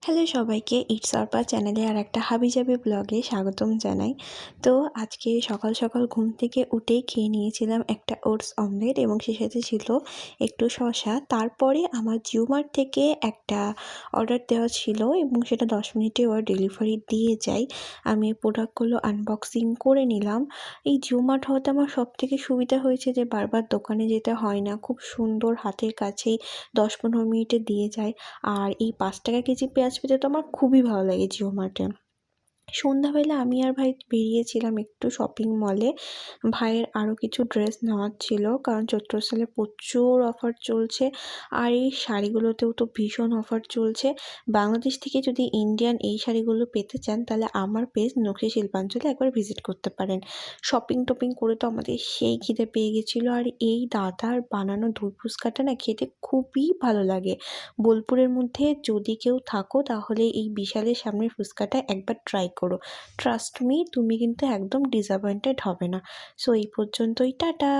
Hello সবাইকে, it's Arpa চ্যানেলে আর একটা হাবিজাবি ব্লগে স্বাগতম জানাই। তো আজকে সকাল সকাল ঘুম থেকে উঠেই খেয়ে নিয়েছিলাম একটা ওটস অমলেট এবং সে সাথে ছিল একটু শসা। তারপরে আমার জিওমার্ট থেকে একটা অর্ডার দেওয়া ছিল এবং সেটা 10 মিনিটে ওরা ডেলিভারি দিয়ে যায়। আমি প্রোডাক্টগুলো আনবক্সিং করে নিলাম। এই জিওমার্ট হওয়াতে আমার সবথেকে সুবিধা হয়েছে যে বারবার দোকানে যেতে হয় না, খুব সুন্দর হাতের কাছেই 10-15 মিনিটে দিয়ে যায়। আর এই 5 টাকা কেজি পেঁয়াজ পেতে তো আমার খুবই ভালো লাগে জিও মার্টে। সন্ধ্যাবেলা আমি আর ভাই বেরিয়েছিলাম একটু শপিং মলে। ভাইয়ের আরও কিছু ড্রেস নেওয়ার ছিল, কারণ চৈত্র সেলে প্রচুর অফার চলছে। আর এই শাড়িগুলোতেও তো ভীষণ অফার চলছে। বাংলাদেশ থেকে যদি ইন্ডিয়ান এই শাড়িগুলো পেতে চান তাহলে আমার পেজ নকশি শিল্পাঞ্চলে একবার ভিজিট করতে পারেন। শপিং টপিং করে তো আমাদের সেই খিদে পেয়ে গেছিলো। আর এই দাদার বানানো দই ফুচকাটা না খেতে খুবই ভালো লাগে। বোলপুরের মধ্যে যদি কেউ থাকো তাহলে এই বিশালের সামনের ফুচকাটা একবার ট্রাই করো। ট্রাস্ট মি, তুমি কিন্তু একদম ডিসঅ্যাপয়েন্টেড হবে না। সো এই পর্যন্তই, টাটা।